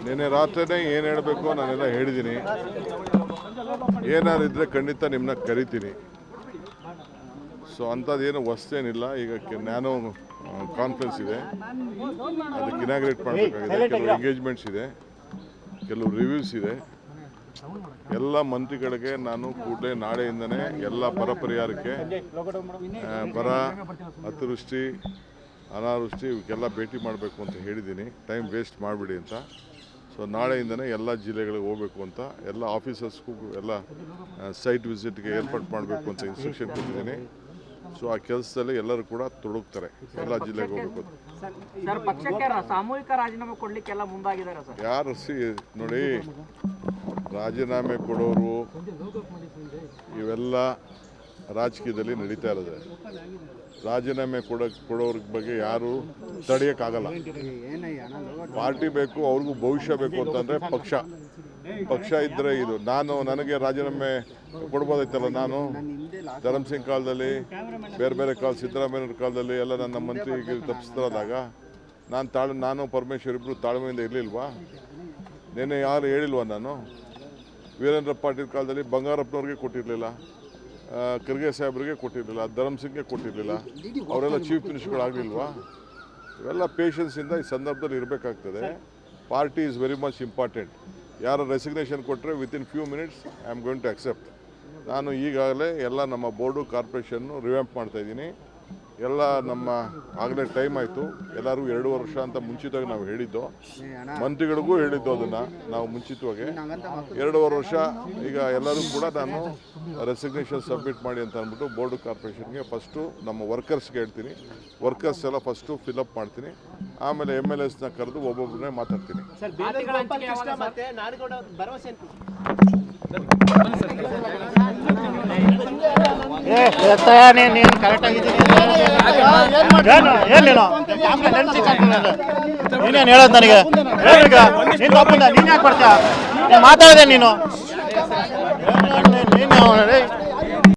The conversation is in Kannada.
ನಿನ್ನೆ ರಾತ್ರಿನೇ ಏನು ಹೇಳಬೇಕು ನಾನೆಲ್ಲ ಹೇಳಿದ್ದೀನಿ. ಏನಾದ್ರು ಇದ್ದರೆ ಖಂಡಿತ ನಿಮ್ಮನ್ನ ಕರಿತೀನಿ. ಸೊ ಅಂಥದ್ದೇನು ಹೊಸ್ತೇನಿಲ್ಲ. ಈಗ ನ್ಯಾನೋ ಕಾನ್ಫರೆನ್ಸ್ ಇದೆ, ಅದಕ್ಕೆ ಇನಾಗ್ರೇಟ್ ಮಾಡಬೇಕಾಗಿದೆ. ಕೆಲವು ಎಂಗೇಜ್ಮೆಂಟ್ಸ್ ಇದೆ, ಕೆಲವು ರಿವ್ಯೂಸ್ ಇದೆ. ಎಲ್ಲ ಮಂತ್ರಿಗಳಿಗೆ ನಾನು ಕೂಡಲೇ ನಾಳೆಯಿಂದನೇ ಎಲ್ಲ ಬರ ಪರಿಹಾರಕ್ಕೆ, ಬರ, ಅತಿವೃಷ್ಟಿ, ಅನಾವೃಷ್ಟಿ ಇವಕ್ಕೆಲ್ಲ ಭೇಟಿ ಮಾಡಬೇಕು ಅಂತ ಹೇಳಿದ್ದೀನಿ. ಟೈಮ್ ವೇಸ್ಟ್ ಮಾಡಿಬಿಡಿ ಅಂತ. ಸೊ ನಾಳೆಯಿಂದನೇ ಎಲ್ಲ ಜಿಲ್ಲೆಗಳಿಗೆ ಹೋಗಬೇಕು ಅಂತ, ಎಲ್ಲ ಆಫೀಸರ್ಸ್ಗೂ ಎಲ್ಲ ಸೈಟ್ ವಿಸಿಟ್ಗೆ ಏರ್ಪಾಡು ಮಾಡಬೇಕು ಅಂತ ಇನ್ಸ್ಟ್ರಕ್ಷನ್ ಕೊಟ್ಟಿದ್ದೀನಿ. ಸೊ ಆ ಕೆಲಸದಲ್ಲಿ ಎಲ್ಲರೂ ಕೂಡ ತೊಡಗ್ತಾರೆ, ಎಲ್ಲ ಜಿಲ್ಲೆಗೆ ಹೋಗಬೇಕು. ಸಾಮೂಹಿಕ ರಾಜೀನಾಮೆ ಕೊಡಲಿಕ್ಕೆಲ್ಲ ಮುಂದಾಗಿದ್ದಾರೆ ಸರ್. ಯಾರು ನೋಡಿ, ರಾಜೀನಾಮೆ ಕೊಡೋರು ಇವೆಲ್ಲ ರಾಜಕೀಯದಲ್ಲಿ ನಡೀತಾ ಇರೋದು. ರಾಜೀನಾಮೆ ಕೊಡೋರ ಬಗ್ಗೆ ಯಾರು ತಡೆಯೋಕ್ಕಾಗಲ್ಲ. ಪಾರ್ಟಿ ಬೇಕು, ಅವ್ರಿಗೂ ಭವಿಷ್ಯ ಬೇಕು ಅಂತಂದರೆ ಪಕ್ಷ ಇದ್ದರೆ ಇದು. ನನಗೆ ರಾಜೀನಾಮೆ ಕೊಡ್ಬೋದಾಯ್ತಲ್ಲ. ನಾನು ಧರ್ಮಸಿಂಗ್ ಕಾಲದಲ್ಲಿ, ಬೇರೆ ಬೇರೆ ಕಾಲ, ಸಿದ್ದರಾಮಯ್ಯವ್ರ ಕಾಲದಲ್ಲಿ ಎಲ್ಲ ನನ್ನ ಮಂತ್ರಿಗೆ ತಪ್ಪಿಸ್ತಾರಾದಾಗ ನಾನು ಪರಮೇಶ್ವರ್ ಇಬ್ಬರು ತಾಳ್ಮೆಯಿಂದ ಇರಲಿಲ್ವಾ? ನೆನ್ನೆ ಯಾರು ಹೇಳಿಲ್ವಾ? ನಾನು ವೀರೇಂದ್ರ ಪಾಟೀಲ್ ಕಾಲದಲ್ಲಿ ಬಂಗಾರಪ್ಪನವ್ರಿಗೆ ಕೊಟ್ಟಿರಲಿಲ್ಲ, ಖರ್ಗೆ ಸಾಹೇಬ್ರಿಗೆ ಕೊಟ್ಟಿರಲಿಲ್ಲ, ಧರ್ಮಸಿಂಗ್ಗೆ ಕೊಟ್ಟಿರಲಿಲ್ಲ. ಅವರೆಲ್ಲ ಚೀಫ್ ಮಿನಿಸ್ಟರ್ಗಳಾಗಲಿಲ್ವಾ? ಇವೆಲ್ಲ ಪೇಷನ್ಸಿಂದ ಈ ಸಂದರ್ಭದಲ್ಲಿ ಇರಬೇಕಾಗ್ತದೆ. Party is very much important. ಯಾರು ರೆಸಿಗ್ನೇಷನ್ ಕೊಟ್ಟರೆ within few minutes I am going to accept. ನಾನು ಈಗಾಗಲೇ ಎಲ್ಲ ನಮ್ಮ ಬೋರ್ಡು, ಕಾರ್ಪೊರೇಷನ್ನು ರಿವ್ಯಾಂಪ್ ಮಾಡ್ತಾಯಿದ್ದೀನಿ. ಎಲ್ಲ ನಮ್ಮ ಆಗಲೇ ಟೈಮ್ ಆಯಿತು. ಎಲ್ಲರಿಗೂ 2 ವರ್ಷ ಅಂತ ಮುಂಚಿತವಾಗಿ ನಾವು ಹೇಳಿದ್ದು, ಮಂತ್ರಿಗಳಿಗೂ ಹೇಳಿದ್ದು. ಅದನ್ನು ನಾವು ಮುಂಚಿತವಾಗಿ 2 ವರ್ಷ. ಈಗ ಎಲ್ಲರೂ ಕೂಡ ನಾನು ರೆಸಿಗ್ನೇಷನ್ ಸಬ್ಮಿಟ್ ಮಾಡಿ ಅಂತ ಅಂದ್ಬಿಟ್ಟು ಬೋರ್ಡು, ಕಾರ್ಪೊರೇಷನ್ಗೆ ಫಸ್ಟು ನಮ್ಮ ವರ್ಕರ್ಸ್ಗೆ ಹೇಳ್ತೀನಿ. ವರ್ಕರ್ಸ್ ಎಲ್ಲ ಫಸ್ಟು ಫಿಲಪ್ ಮಾಡ್ತೀನಿ. ಆಮೇಲೆ MLAsನ ಕರೆದು ಒಬ್ಬೊಬ್ಬರನ್ನೇ ಮಾತಾಡ್ತೀನಿ. ನೀನು ಕರೆಕ್ಟಾಗಿದ್ದೀನಿ. ನೀನೇನು ಹೇಳೋದು ನನಗೆ? ನೀನು ಒಪ್ಪಂದ ನೀನು ಯಾಕೆ ಬರ್ತೀಯ? ನೀನು ಮಾತಾಡಿದೆ ನೀನು